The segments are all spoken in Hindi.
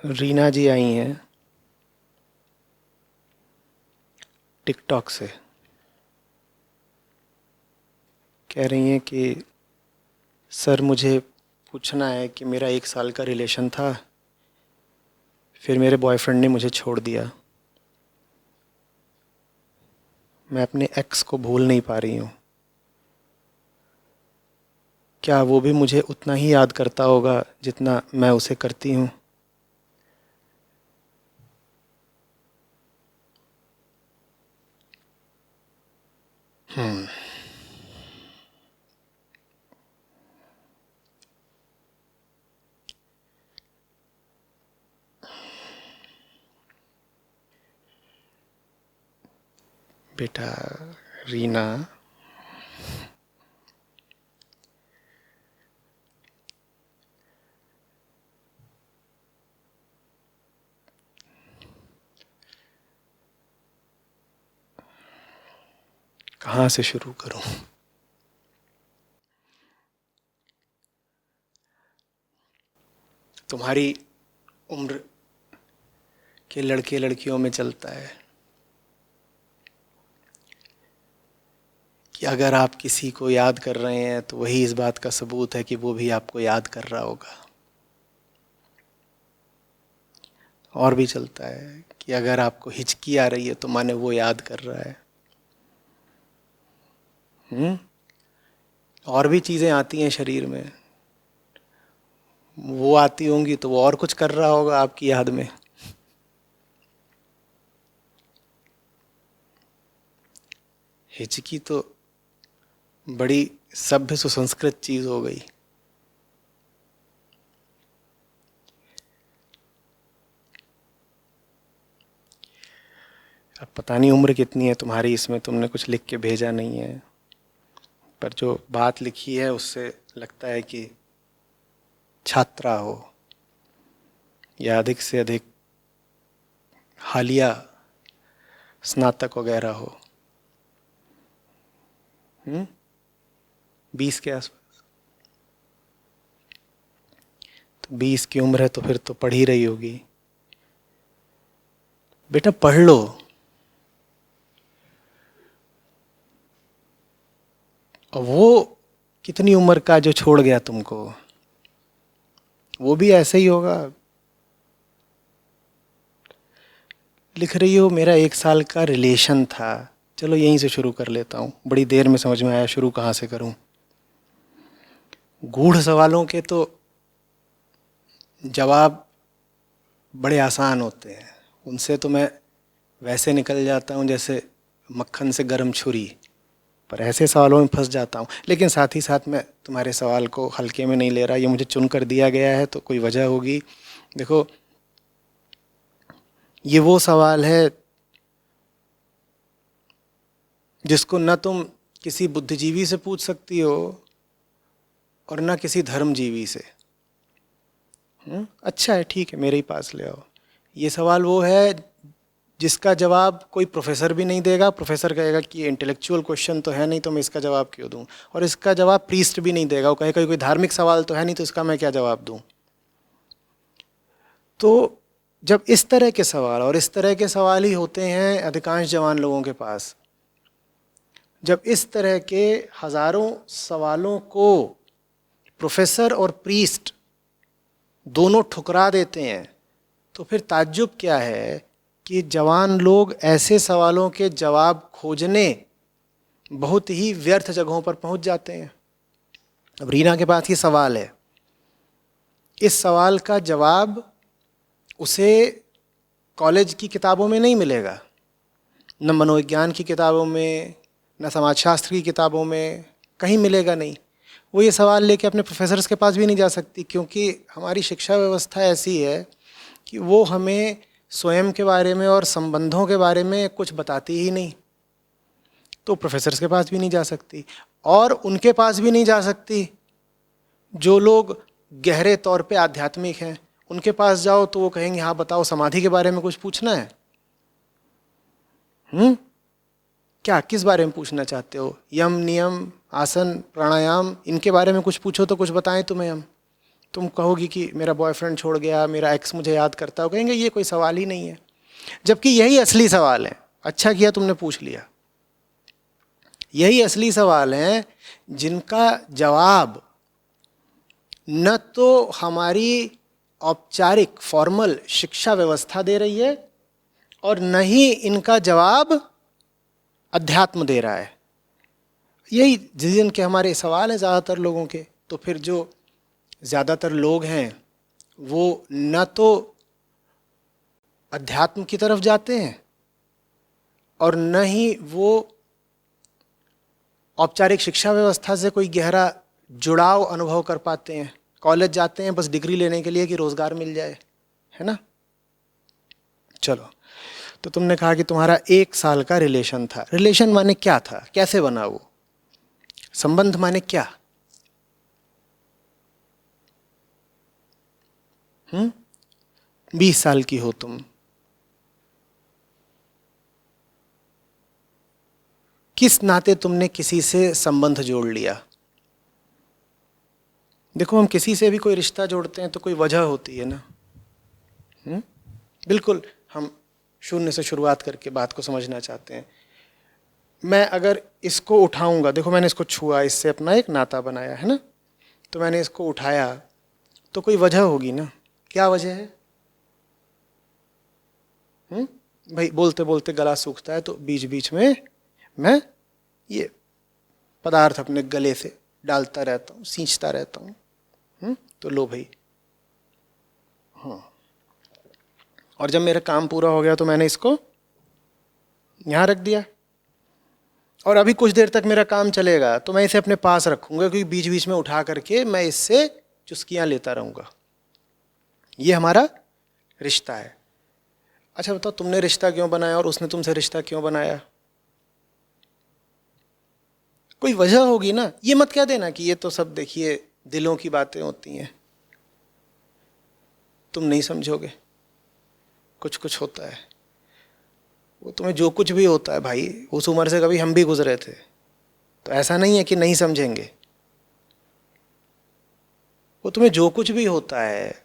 रीना जी आई हैं टिकटॉक से। कह रही हैं कि सर मुझे पूछना है कि मेरा 1 साल का रिलेशन था, फिर मेरे बॉयफ्रेंड ने मुझे छोड़ दिया। मैं अपने एक्स को भूल नहीं पा रही हूँ। क्या वो भी मुझे उतना ही याद करता होगा जितना मैं उसे करती हूँ? बेटा रीना, कहाँ से शुरू करूँ? तुम्हारी उम्र के लड़के लड़कियों में चलता है कि अगर आप किसी को याद कर रहे हैं तो वही इस बात का सबूत है कि वो भी आपको याद कर रहा होगा। और भी चलता है कि अगर आपको हिचकी आ रही है तो माने वो याद कर रहा है। और भी चीज़ें आती हैं शरीर में, वो आती होंगी तो वो और कुछ कर रहा होगा आपकी याद में। हिचकी तो बड़ी सभ्य सुसंस्कृत चीज़ हो गई। अब पता नहीं उम्र कितनी है तुम्हारी, इसमें तुमने कुछ लिख के भेजा नहीं है, पर जो बात लिखी है उससे लगता है कि छात्रा हो या अधिक से अधिक हालिया स्नातक वगैरह हो। 20 के आसपास। तो 20 की उम्र है तो फिर तो पढ़ ही रही होगी। बेटा पढ़ लो। और वो कितनी उम्र का जो छोड़ गया तुमको, वो भी ऐसे ही होगा। लिख रही हो मेरा 1 साल का रिलेशन था। चलो यहीं से शुरू कर लेता हूँ, बड़ी देर में समझ में आया शुरू कहाँ से करूँ। गूढ़ सवालों के तो जवाब बड़े आसान होते हैं, उनसे तो मैं वैसे निकल जाता हूँ जैसे मक्खन से गर्म छुरी, पर ऐसे सवालों में फंस जाता हूँ। लेकिन साथ ही साथ मैं तुम्हारे सवाल को हल्के में नहीं ले रहा, ये मुझे चुन कर दिया गया है तो कोई वजह होगी। देखो, ये वो सवाल है जिसको न तुम किसी बुद्धिजीवी से पूछ सकती हो और न किसी धर्मजीवी से। अच्छा है, ठीक है, मेरे ही पास ले आओ। ये सवाल वो है जिसका जवाब कोई प्रोफेसर भी नहीं देगा। प्रोफेसर कहेगा कि ये इंटेलेक्चुअल क्वेश्चन तो है नहीं तो मैं इसका जवाब क्यों दूं। और इसका जवाब प्रीस्ट भी नहीं देगा, वो कहेगा कोई धार्मिक सवाल तो है नहीं तो इसका मैं क्या जवाब दूं। तो जब इस तरह के सवाल, और इस तरह के सवाल ही होते हैं अधिकांश जवान लोगों के पास, जब इस तरह के हजारों सवालों को प्रोफेसर और प्रीस्ट दोनों ठुकरा देते हैं, तो फिर ताज्जुब क्या है कि जवान लोग ऐसे सवालों के जवाब खोजने बहुत ही व्यर्थ जगहों पर पहुंच जाते हैं। अब रीना के पास ये सवाल है, इस सवाल का जवाब उसे कॉलेज की किताबों में नहीं मिलेगा, न मनोविज्ञान की किताबों में, न समाजशास्त्र की किताबों में, कहीं मिलेगा नहीं। वो ये सवाल लेके अपने प्रोफेसर्स के पास भी नहीं जा सकती, क्योंकि हमारी शिक्षा व्यवस्था ऐसी है कि वो हमें स्वयं के बारे में और संबंधों के बारे में कुछ बताती ही नहीं। तो प्रोफेसर्स के पास भी नहीं जा सकती, और उनके पास भी नहीं जा सकती जो लोग गहरे तौर पे आध्यात्मिक हैं। उनके पास जाओ तो वो कहेंगे हाँ बताओ, समाधि के बारे में कुछ पूछना है? क्या किस बारे में पूछना चाहते हो? यम नियम आसन प्राणायाम, इनके बारे में कुछ पूछो तो कुछ बताएं तुम्हें हम। तुम कहोगी कि मेरा बॉयफ्रेंड छोड़ गया, मेरा एक्स मुझे याद करता है, कहेंगे ये कोई सवाल ही नहीं है। जबकि यही असली सवाल है। अच्छा किया तुमने पूछ लिया। यही असली सवाल हैं जिनका जवाब न तो हमारी औपचारिक फॉर्मल शिक्षा व्यवस्था दे रही है और न ही इनका जवाब अध्यात्म दे रहा है। यही जिनके हमारे सवाल हैं ज़्यादातर लोगों के। तो फिर जो ज़्यादातर लोग हैं वो न तो अध्यात्म की तरफ जाते हैं और न ही वो औपचारिक शिक्षा व्यवस्था से कोई गहरा जुड़ाव अनुभव कर पाते हैं। कॉलेज जाते हैं बस डिग्री लेने के लिए कि रोज़गार मिल जाए, है ना। चलो, तो तुमने कहा कि तुम्हारा 1 साल का रिलेशन था। रिलेशन माने क्या था, कैसे बना वो संबंध, माने क्या? 20 साल की हो तुम, किस नाते तुमने किसी से संबंध जोड़ लिया? देखो, हम किसी से भी कोई रिश्ता जोड़ते हैं तो कोई वजह होती है ना। बिल्कुल, हम शून्य से शुरुआत करके बात को समझना चाहते हैं। मैं अगर इसको उठाऊंगा, देखो मैंने इसको छुआ, इससे अपना एक नाता बनाया है ना, तो मैंने इसको उठाया तो कोई वजह होगी ना। क्या वजह है? भाई बोलते बोलते गला सूखता है तो बीच बीच में मैं ये पदार्थ अपने गले से डालता रहता हूँ, सींचता रहता हूँ। तो लो भाई, हाँ। और जब मेरा काम पूरा हो गया तो मैंने इसको यहाँ रख दिया। और अभी कुछ देर तक मेरा काम चलेगा तो मैं इसे अपने पास रखूंगा, क्योंकि बीच बीच में उठा करके मैं इससे चुस्कियाँ लेता रहूँगा। ये हमारा रिश्ता है। अच्छा बताओ, तुमने रिश्ता क्यों बनाया और उसने तुमसे रिश्ता क्यों बनाया? कोई वजह होगी ना। ये मत कह देना कि ये तो सब देखिए दिलों की बातें होती हैं, तुम नहीं समझोगे। कुछ कुछ होता है। वो तुम्हें जो कुछ भी होता है भाई, उस उम्र से कभी हम भी गुजरे थे, तो ऐसा नहीं है कि नहीं समझेंगे। वो तुम्हें जो कुछ भी होता है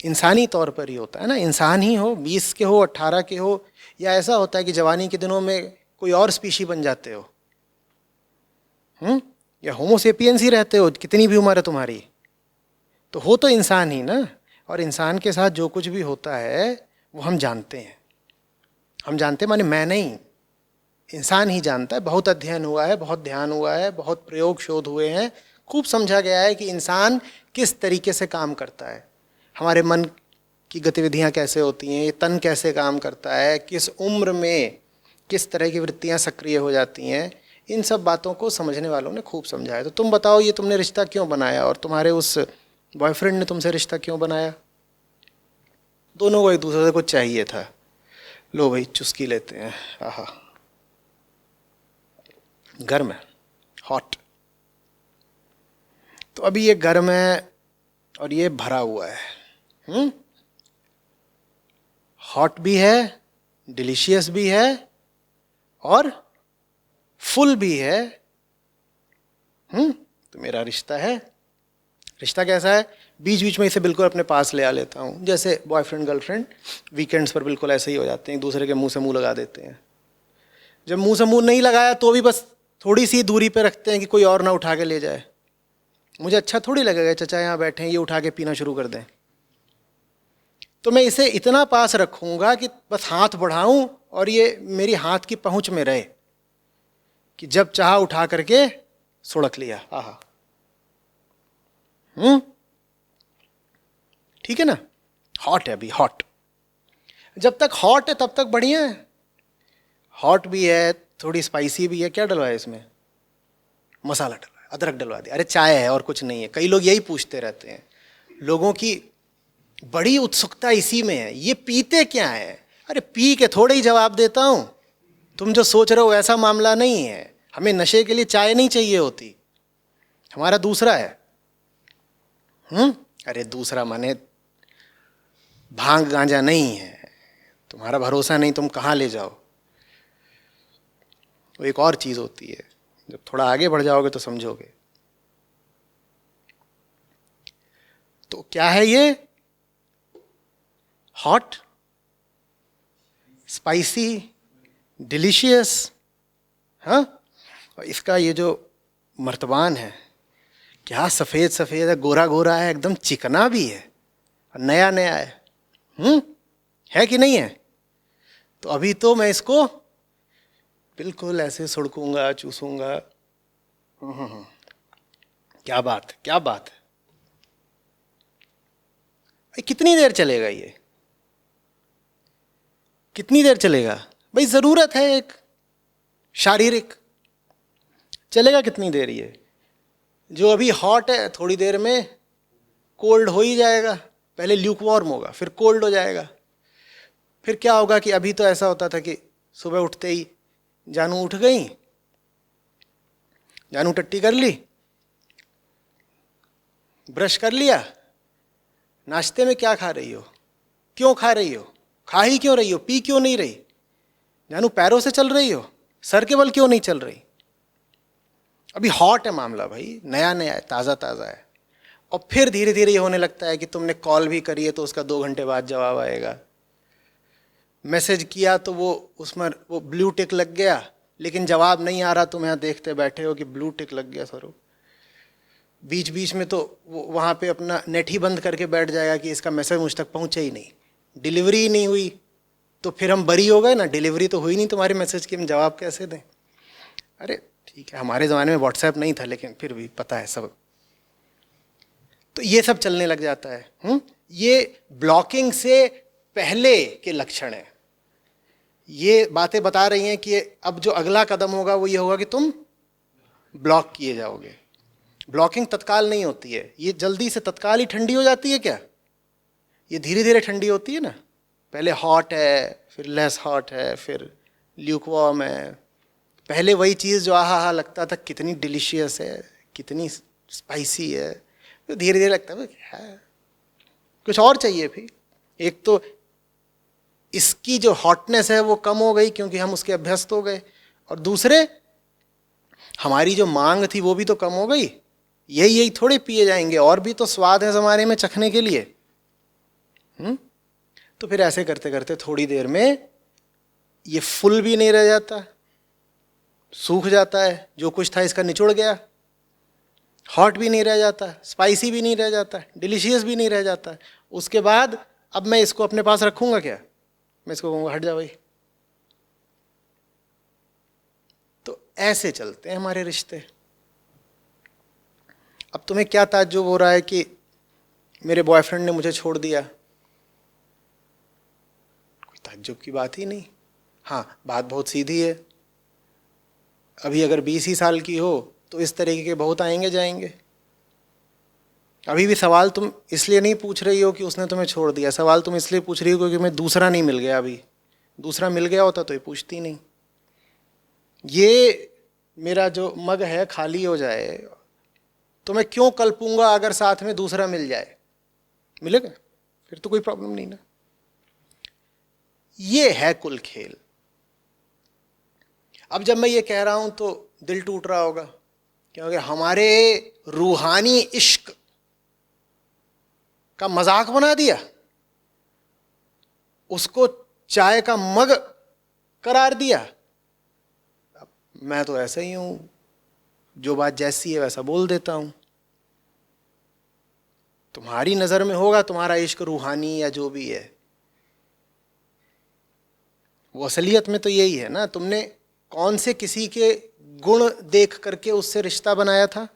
इंसानी तौर पर ही होता है ना। इंसान ही हो, 20 के हो, 18 के हो, या ऐसा होता है कि जवानी के दिनों में कोई और स्पीशी बन जाते हो, या होमोसेपियंस ही रहते हो, कितनी भी उम्र है तुम्हारी, तो हो तो इंसान ही ना। और इंसान के साथ जो कुछ भी होता है वो हम जानते हैं। हम जानते माने मैं नहीं, इंसान ही जानता है। बहुत अध्ययन हुआ है, बहुत ध्यान हुआ है, बहुत प्रयोग शोध हुए हैं, खूब समझा गया है कि इंसान किस तरीके से काम करता है, हमारे मन की गतिविधियां कैसे होती हैं, ये तन कैसे काम करता है, किस उम्र में किस तरह की वृत्तियां सक्रिय हो जाती हैं। इन सब बातों को समझने वालों ने खूब समझाया। तो तुम बताओ, ये तुमने रिश्ता क्यों बनाया और तुम्हारे उस बॉयफ्रेंड ने तुमसे रिश्ता क्यों बनाया? दोनों को एक दूसरे से कुछ चाहिए था। लो भाई, चुस्की लेते हैं। आहा, गर्म है, हॉट। तो अभी ये गर्म है और ये भरा हुआ है। हॉट भी है, डिलीशियस भी है और फुल भी है। तो मेरा रिश्ता है। रिश्ता कैसा है? बीच बीच में इसे बिल्कुल अपने पास ले आ लेता हूँ, जैसे बॉयफ्रेंड गर्लफ्रेंड वीकेंड्स पर बिल्कुल ऐसे ही हो जाते हैं, एक दूसरे के मुंह से मुंह लगा देते हैं। जब मुंह से मुंह नहीं लगाया तो भी बस थोड़ी सी दूरी पे रखते हैं कि कोई और ना उठा के ले जाए। मुझे अच्छा थोड़ी लगेगा चचा यहाँ बैठे हैं, ये उठा के पीना शुरू कर दें। तो मैं इसे इतना पास रखूँगा कि बस हाथ बढ़ाऊँ और ये मेरी हाथ की पहुँच में रहे, कि जब चाहा उठा करके सुड़क लिया। आहा, ठीक है ना। हॉट है अभी, हॉट। जब तक हॉट है तब तक बढ़िया है। हॉट भी है, थोड़ी स्पाइसी भी है। क्या डलवाया है इसमें? मसाला डलवाया, अदरक डलवा दिया। अरे चाय है और कुछ नहीं है। कई लोग यही पूछते रहते हैं, लोगों की बड़ी उत्सुकता इसी में है, ये पीते क्या है? अरे पी के थोड़े ही जवाब देता हूं। तुम जो सोच रहे हो ऐसा मामला नहीं है। हमें नशे के लिए चाय नहीं चाहिए होती, हमारा दूसरा है। अरे दूसरा माने भांग गांजा नहीं है। तुम्हारा भरोसा नहीं, तुम कहाँ ले जाओ। वो एक और चीज होती है, जब थोड़ा आगे बढ़ जाओगे तो समझोगे। तो क्या है ये? Hot, spicy, delicious. हाँ, और इसका ये जो मर्तबान है, क्या सफेद सफेद है, गोरा गोरा है, एकदम चिकना भी है और नया नया है कि नहीं है? तो अभी तो मैं इसको बिल्कुल ऐसे सुड़कूंगा, चूसूंगा। क्या बात है, क्या बात है। भाई कितनी देर चलेगा ये? कितनी देर चलेगा भाई? जरूरत है एक शारीरिक, चलेगा कितनी देर ये? जो अभी हॉट है थोड़ी देर में कोल्ड हो ही जाएगा। पहले ल्यूक वार्म होगा, फिर कोल्ड हो जाएगा। फिर क्या होगा कि अभी तो ऐसा होता था कि सुबह उठते ही जानू उठ गई, जानू टट्टी कर ली, ब्रश कर लिया, नाश्ते में क्या खा रही हो, क्यों खा रही हो, खा ही क्यों रही हो, पी क्यों नहीं रही, जानू पैरों से चल रही हो, सर के बल क्यों नहीं चल रही? अभी हॉट है मामला भाई, नया नया है, ताज़ा ताज़ा है। और फिर धीरे धीरे ये होने लगता है कि तुमने कॉल भी करी है तो उसका 2 घंटे बाद जवाब आएगा। मैसेज किया तो वो उसमें वो ब्लू टिक लग गया, लेकिन जवाब नहीं आ रहा। तुम यहाँ देखते बैठे हो कि ब्लू टिक लग गया सर। बीच बीच में तो वो वहाँ पे अपना नेट ही बंद करके बैठ जाएगा कि इसका मैसेज मुझ तक पहुँचे ही नहीं, डिलीवरी ही नहीं हुई। तो फिर हम बरी हो गए ना, डिलीवरी तो हुई नहीं तुम्हारे मैसेज की, हम जवाब कैसे दें? अरे ठीक है, हमारे ज़माने में व्हाट्सएप नहीं था, लेकिन फिर भी पता है सब। तो ये सब चलने लग जाता है। ये ब्लॉकिंग से पहले के लक्षण है। ये बातें बता रही हैं कि अब जो अगला कदम होगा वो ये होगा कि तुम ब्लॉक किए जाओगे। ब्लॉकिंग तत्काल नहीं होती है, ये जल्दी से तत्काल ही ठंडी हो जाती है क्या? ये धीरे धीरे ठंडी होती है ना। पहले हॉट है, फिर लेस हॉट है, फिर ल्यूकवार्म है। पहले वही चीज़ जो आहा लगता था कितनी डिलीशियस है, कितनी स्पाइसी है, तो धीरे धीरे लगता है कुछ और चाहिए। फिर एक तो इसकी जो हॉटनेस है वो कम हो गई क्योंकि हम उसके अभ्यस्त हो गए, और दूसरे हमारी जो मांग थी वो भी तो कम हो गई। यही थोड़े पिए जाएंगे, और भी तो स्वाद है ज़माने में चखने के लिए। तो फिर ऐसे करते करते थोड़ी देर में ये फुल भी नहीं रह जाता, सूख जाता है। जो कुछ था इसका निचुड़ गया। हॉट भी नहीं रह जाता, स्पाइसी भी नहीं रह जाता, डिलीशियस भी नहीं रह जाता। उसके बाद अब मैं इसको अपने पास रखूंगा क्या? मैं इसको कहूँगा हट जा भाई। तो ऐसे चलते हैं हमारे रिश्ते। अब तुम्हें क्या ताज्जुब हो रहा है कि मेरे बॉयफ्रेंड ने मुझे छोड़ दिया? कोई ताज्जुब की बात ही नहीं। हाँ, बात बहुत सीधी है। अभी अगर 20 ही साल की हो तो इस तरीके के बहुत आएंगे जाएंगे। अभी भी सवाल तुम इसलिए नहीं पूछ रही हो कि उसने तुम्हें छोड़ दिया, सवाल तुम इसलिए पूछ रही हो क्योंकि मैं दूसरा नहीं मिल गया। अभी दूसरा मिल गया होता तो ये पूछती नहीं। ये मेरा जो मग है खाली हो जाए तो मैं क्यों कल्पूंगा अगर साथ में दूसरा मिल जाए? मिलेगा फिर तो कोई प्रॉब्लम नहीं ना। ये है कुल खेल। अब जब मैं ये कह रहा हूं तो दिल टूट रहा होगा, क्योंकि हमारे रूहानी इश्क का मजाक बना दिया, उसको चाय का मग करार दिया। अब मैं तो ऐसा ही हूं, जो बात जैसी है वैसा बोल देता हूं। तुम्हारी नजर में होगा तुम्हारा इश्क रूहानी या जो भी है, वो असलियत में तो यही है ना। तुमने कौन से किसी के गुण देख करके उससे रिश्ता बनाया था?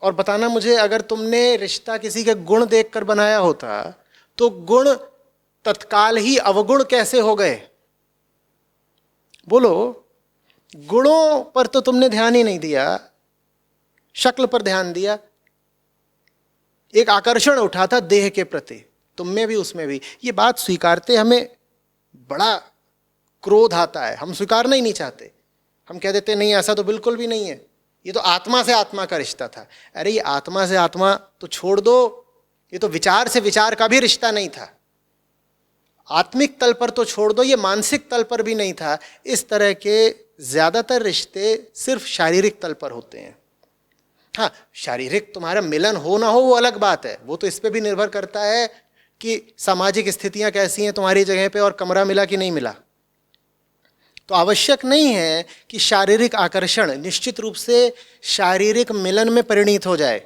और बताना मुझे, अगर तुमने रिश्ता किसी के गुण देखकर बनाया होता तो गुण तत्काल ही अवगुण कैसे हो गए? बोलो। गुणों पर तो तुमने ध्यान ही नहीं दिया, शक्ल पर ध्यान दिया। एक आकर्षण उठा था देह के प्रति, तुम में भी उसमें भी। ये बात स्वीकारते हमें बड़ा क्रोध आता है, हम स्वीकारना ही नहीं चाहते। हम कह देते नहीं, ऐसा तो बिल्कुल भी नहीं है, ये तो आत्मा से आत्मा का रिश्ता था। अरे ये आत्मा से आत्मा तो छोड़ दो, ये तो विचार से विचार का भी रिश्ता नहीं था। आत्मिक तल पर तो छोड़ दो, ये मानसिक तल पर भी नहीं था। इस तरह के ज्यादातर रिश्ते सिर्फ शारीरिक तल पर होते हैं। हाँ, शारीरिक तुम्हारा मिलन हो ना हो वो अलग बात है, वो तो इस पे भी निर्भर करता है कि सामाजिक स्थितियां कैसी हैं तुम्हारी जगह पे और कमरा मिला कि नहीं मिला। तो आवश्यक नहीं है कि शारीरिक आकर्षण निश्चित रूप से शारीरिक मिलन में परिणित हो जाए,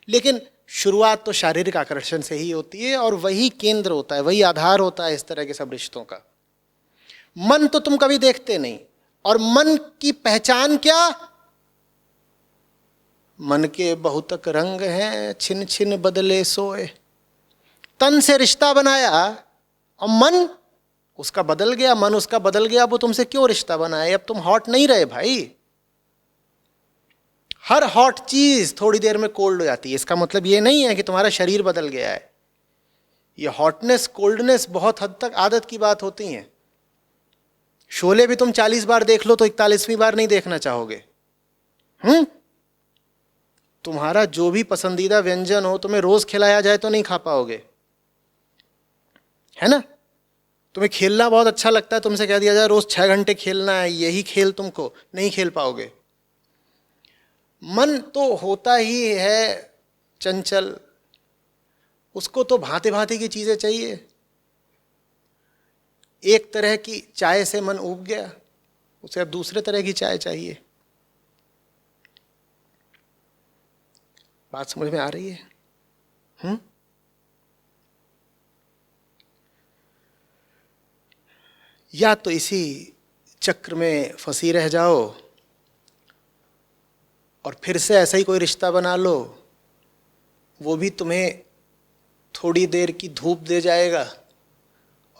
लेकिन शुरुआत तो शारीरिक आकर्षण से ही होती है और वही केंद्र होता है, वही आधार होता है इस तरह के सब रिश्तों का। मन तो तुम कभी देखते नहीं, और मन की पहचान क्या? मन के बहुतक रंग हैं, छिन छिन बदले सोए। तन से रिश्ता बनाया और मन उसका बदल गया, मन उसका बदल गया, वो तुमसे क्यों रिश्ता बनाए? अब तुम हॉट नहीं रहे भाई। हर हॉट चीज थोड़ी देर में कोल्ड हो जाती है। इसका मतलब ये नहीं है कि तुम्हारा शरीर बदल गया है। ये हॉटनेस कोल्डनेस बहुत हद तक आदत की बात होती है। शोले भी तुम 40 बार देख लो तो 41वीं बार नहीं देखना चाहोगे। तुम्हारा जो भी पसंदीदा व्यंजन हो, तुम्हें रोज खिलाया जाए तो नहीं खा पाओगे, है ना? तुम्हें खेलना बहुत अच्छा लगता है, तुमसे कह दिया जाए रोज 6 घंटे खेलना है, यही खेल तुमको, नहीं खेल पाओगे। मन तो होता ही है चंचल, उसको तो भांति भांति की चीजें चाहिए। एक तरह की चाय से मन ऊब गया, उसे अब दूसरे तरह की चाय चाहिए। बात समझ में आ रही है? या तो इसी चक्र में फंसी रह जाओ और फिर से ऐसा ही कोई रिश्ता बना लो, वो भी तुम्हें थोड़ी देर की धूप दे जाएगा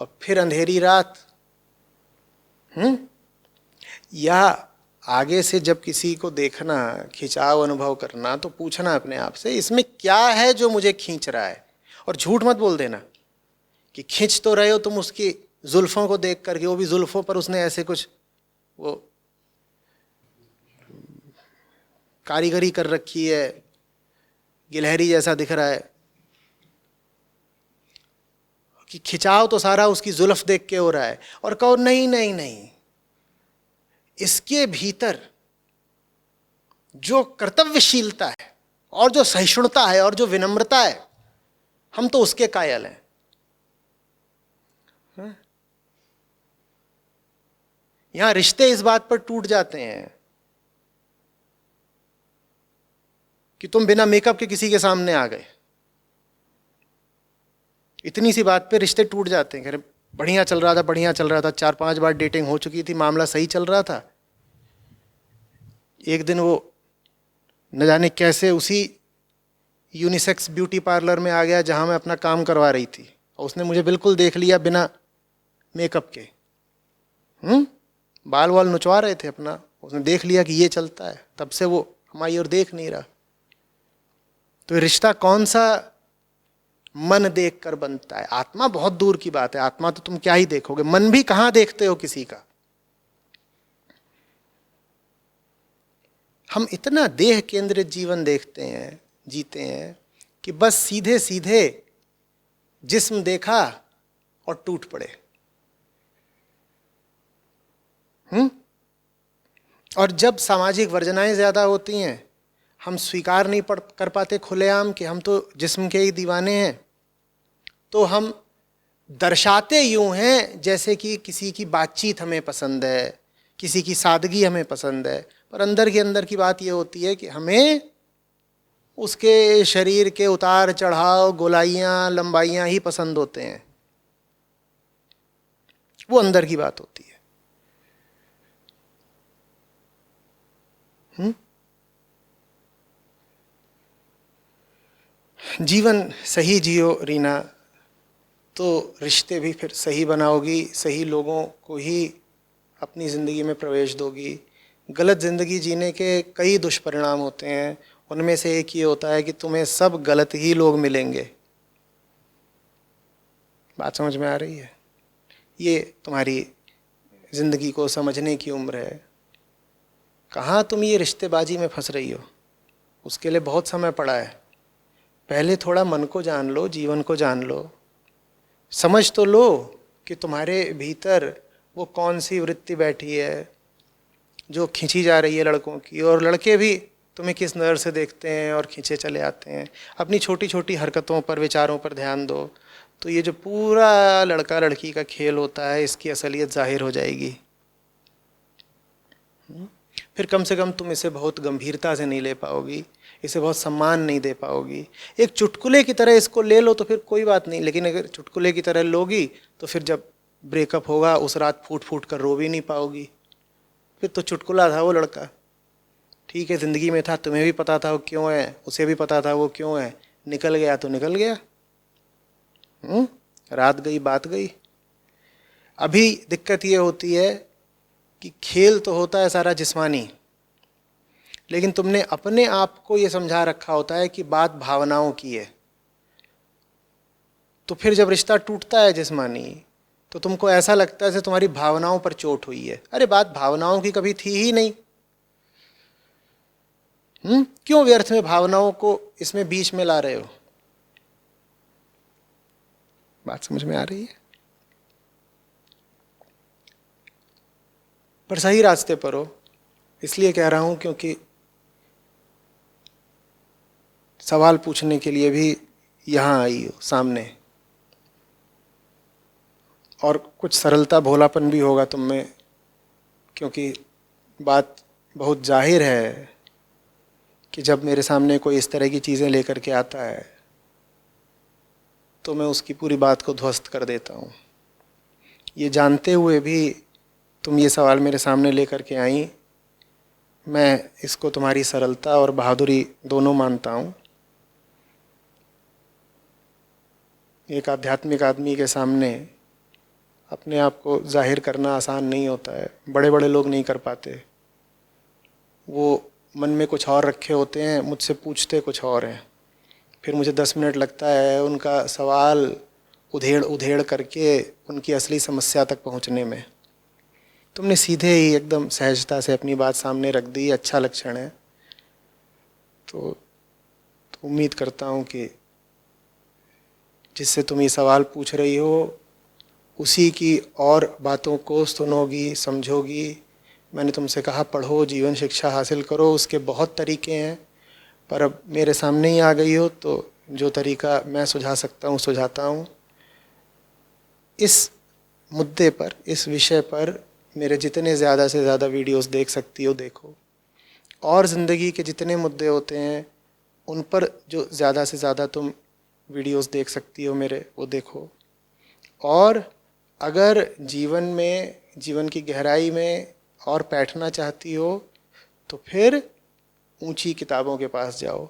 और फिर अंधेरी रात। या आगे से जब किसी को देखना, खिंचाव अनुभव करना, तो पूछना अपने आप से इसमें क्या है जो मुझे खींच रहा है। और झूठ मत बोल देना कि खींच तो रहे हो तुम उसकी जुल्फों को देख करके, वो भी जुल्फों पर उसने ऐसे कुछ वो कारीगरी कर रखी है, गिलहरी जैसा दिख रहा है, कि खिंचाव तो सारा उसकी जुल्फ देख के हो रहा है। और कहो नहीं नहीं नहीं, इसके भीतर जो कर्तव्यशीलता है और जो सहिष्णुता है और जो विनम्रता है, हम तो उसके कायल हैं। यहां रिश्ते इस बात पर टूट जाते हैं कि तुम बिना मेकअप के किसी के सामने आ गए, इतनी सी बात पे रिश्ते टूट जाते हैं। बढ़िया चल रहा था, बढ़िया चल रहा था, 4-5 बार डेटिंग हो चुकी थी, मामला सही चल रहा था। एक दिन वो न जाने कैसे उसी यूनिसेक्स ब्यूटी पार्लर में आ गया जहां मैं अपना काम करवा रही थी, और उसने मुझे बिल्कुल देख लिया बिना मेकअप के। बाल वाल नुचवा रहे थे अपना, उसने देख लिया कि ये चलता है, तब से वो हमारी ओर देख नहीं रहा। तो रिश्ता कौन सा मन देख कर बनता है? आत्मा बहुत दूर की बात है, आत्मा तो तुम क्या ही देखोगे, मन भी कहां देखते हो किसी का। हम इतना देह केंद्रित जीवन देखते हैं, जीते हैं, कि बस सीधे सीधे जिस्म देखा और टूट पड़े। और जब सामाजिक वर्जनाएं ज्यादा होती हैं, हम स्वीकार नहीं कर पाते खुलेआम कि हम तो जिस्म के ही दीवाने हैं, तो हम दर्शाते यूं हैं जैसे कि किसी की बातचीत हमें पसंद है, किसी की सादगी हमें पसंद है, पर अंदर के अंदर की बात ये होती है कि हमें उसके शरीर के उतार चढ़ाव, गोलाइयाँ, लंबाइयाँ ही पसंद होते हैं। वो अंदर की बात होती है। जीवन सही जियो रीना, तो रिश्ते भी फिर सही बनाओगी, सही लोगों को ही अपनी ज़िंदगी में प्रवेश दोगी। गलत ज़िंदगी जीने के कई दुष्परिणाम होते हैं, उनमें से एक ये होता है कि तुम्हें सब गलत ही लोग मिलेंगे। बात समझ में आ रही है? ये तुम्हारी ज़िंदगी को समझने की उम्र है। कहाँ तुम ये रिश्तेबाजी में फंस रही हो? उसके लिए बहुत समय पड़ा है। पहले थोड़ा मन को जान लो, जीवन को जान लो, समझ तो लो कि तुम्हारे भीतर वो कौन सी वृत्ति बैठी है जो खींची जा रही है लड़कों की, और लड़के भी तुम्हें किस नज़र से देखते हैं और खींचे चले आते हैं। अपनी छोटी छोटी हरकतों पर, विचारों पर ध्यान दो, तो ये जो पूरा लड़का लड़की का खेल होता है, इसकी असलियत जाहिर हो जाएगी। फिर कम से कम तुम इसे बहुत गंभीरता से नहीं ले पाओगी, इसे बहुत सम्मान नहीं दे पाओगी। एक चुटकुले की तरह इसको ले लो तो फिर कोई बात नहीं, लेकिन अगर चुटकुले की तरह लोगी तो फिर जब ब्रेकअप होगा उस रात फूट फूट कर रो भी नहीं पाओगी। फिर तो चुटकुला था वो लड़का, ठीक है, ज़िंदगी में था, तुम्हें भी पता था वो क्यों है, उसे भी पता था वो क्यों है, निकल गया तो निकल गया। रात गई बात गई। अभी दिक्कत ये होती है कि खेल तो होता है सारा जिस्मानी, लेकिन तुमने अपने आप को ये समझा रखा होता है कि बात भावनाओं की है। तो फिर जब रिश्ता टूटता है जिस्मानी, तो तुमको ऐसा लगता है जैसे तुम्हारी भावनाओं पर चोट हुई है। अरे बात भावनाओं की कभी थी ही नहीं। क्यों व्यर्थ में भावनाओं को इसमें बीच में ला रहे हो? बात समझ में आ रही है? पर सही रास्ते पर हो, इसलिए कह रहा हूं क्योंकि सवाल पूछने के लिए भी यहां आई हो सामने, और कुछ सरलता भोलापन भी होगा तुम में, क्योंकि बात बहुत जाहिर है कि जब मेरे सामने कोई इस तरह की चीज़ें लेकर के आता है तो मैं उसकी पूरी बात को ध्वस्त कर देता हूँ। ये जानते हुए भी तुम ये सवाल मेरे सामने लेकर के आई, मैं इसको तुम्हारी सरलता और बहादुरी दोनों मानता हूँ। एक आध्यात्मिक आदमी के सामने अपने आप को जाहिर करना आसान नहीं होता है, बड़े बड़े लोग नहीं कर पाते। वो मन में कुछ और रखे होते हैं, मुझसे पूछते कुछ और हैं, फिर मुझे 10 मिनट लगता है उनका सवाल उधेड़ उधेड़ करके उनकी असली समस्या तक पहुंचने में। तुमने सीधे ही एकदम सहजता से अपनी बात सामने रख दी, अच्छा लक्षण है। तो उम्मीद करता हूँ कि जिससे तुम ये सवाल पूछ रही हो उसी की और बातों को सुनोगी, समझोगी। मैंने तुमसे कहा पढ़ो, जीवन शिक्षा हासिल करो, उसके बहुत तरीके हैं, पर अब मेरे सामने ही आ गई हो तो जो तरीका मैं सुझा सकता हूँ सुझाता हूँ। इस मुद्दे पर, इस विषय पर मेरे जितने ज़्यादा से ज़्यादा वीडियोस देख सकती हो देखो, और ज़िंदगी के जितने मुद्दे होते हैं उन पर जो ज़्यादा से ज़्यादा तुम वीडियोस देख सकती हो मेरे, वो देखो। और अगर जीवन में, जीवन की गहराई में और बैठना चाहती हो तो फिर ऊंची किताबों के पास जाओ।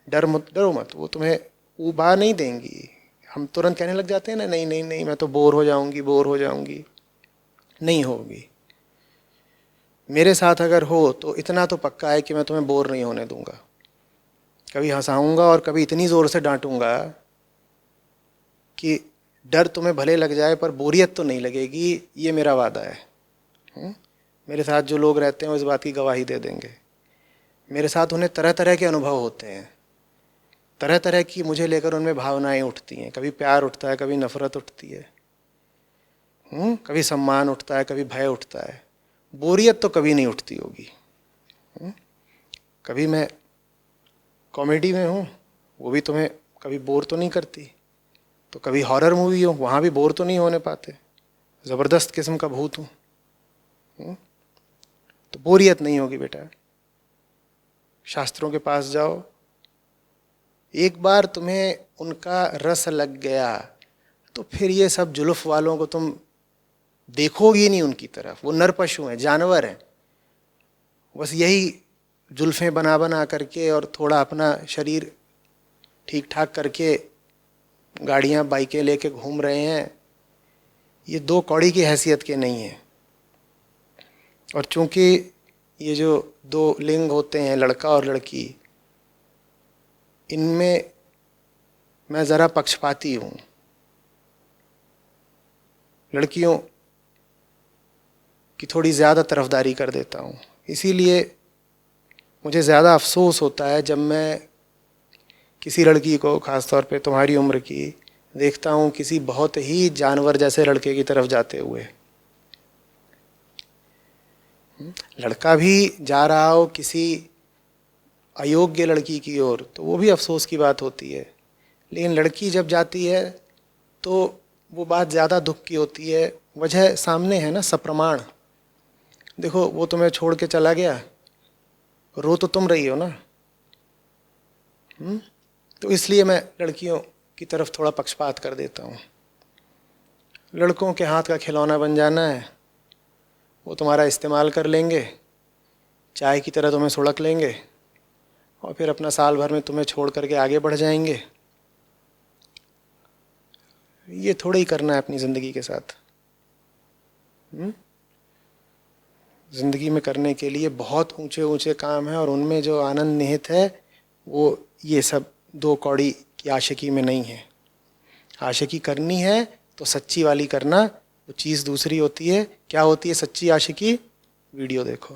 डरो मत, वो तुम्हें उबा नहीं देंगी। हम तुरंत कहने लग जाते हैं ना, नहीं नहीं नहीं मैं तो बोर हो जाऊंगी, बोर हो जाऊंगी। नहीं होगी। मेरे साथ अगर हो तो इतना तो पक्का है कि मैं तुम्हें बोर नहीं होने दूंगा। कभी हंसाऊंगा और कभी इतनी ज़ोर से डांटूंगा कि डर तुम्हें भले लग जाए पर बोरियत तो नहीं लगेगी, ये मेरा वादा है। मेरे साथ जो लोग रहते हैं वो इस बात की गवाही दे देंगे। मेरे साथ उन्हें तरह तरह के अनुभव होते हैं, तरह तरह की मुझे लेकर उनमें भावनाएं उठती हैं। कभी प्यार उठता है, कभी नफ़रत उठती है, कभी सम्मान उठता है, कभी भय उठता है। बोरियत तो कभी नहीं उठती होगी। कभी मैं कॉमेडी में हूँ, वो भी तुम्हें कभी बोर तो नहीं करती। तो कभी हॉरर मूवी हो, वहाँ भी बोर तो नहीं होने पाते। ज़बरदस्त किस्म का भूत हूँ, तो बोरियत नहीं होगी बेटा। शास्त्रों के पास जाओ, एक बार तुम्हें उनका रस लग गया तो फिर ये सब जुल्फ वालों को तुम देखोगी नहीं उनकी तरफ। वो नर पशु हैं, जानवर हैं, बस यही जुल्फ़ें बना बना करके और थोड़ा अपना शरीर ठीक ठाक करके गाड़ियाँ बाइकें लेके घूम रहे हैं। ये 2 कौड़ी की हैसियत के नहीं हैं। और चूंकि ये जो 2 लिंग होते हैं, लड़का और लड़की, इनमें मैं ज़रा पक्षपाती हूँ। लड़कियों की थोड़ी ज़्यादा तरफदारी कर देता हूँ। इसीलिए मुझे ज़्यादा अफसोस होता है जब मैं किसी लड़की को, ख़ास तौर पे तुम्हारी उम्र की, देखता हूँ किसी बहुत ही जानवर जैसे लड़के की तरफ जाते हुए। लड़का भी जा रहा हो किसी अयोग्य लड़की की ओर, तो वो भी अफसोस की बात होती है। लेकिन लड़की जब जाती है तो वो बात ज़्यादा दुख की होती है। वजह सामने है ना, सप्रमाण। देखो, वो तुम्हें छोड़ के चला गया, रो तो तुम रही हो ना। तो इसलिए मैं लड़कियों की तरफ थोड़ा पक्षपात कर देता हूँ। लड़कों के हाथ का खिलौना बन जाना है, वो तुम्हारा इस्तेमाल कर लेंगे, चाय की तरह तुम्हें सुड़क लेंगे और फिर अपना साल भर में तुम्हें छोड़ करके आगे बढ़ जाएंगे। ये थोड़ा ही करना है अपनी ज़िंदगी के साथ। ज़िंदगी में करने के लिए बहुत ऊंचे ऊंचे काम हैं, और उनमें जो आनंद निहित है वो ये सब दो कौड़ी की आशिकी में नहीं है। आशिकी करनी है तो सच्ची वाली करना, वो चीज़ दूसरी होती है। क्या होती है सच्ची आशिकी? वीडियो देखो।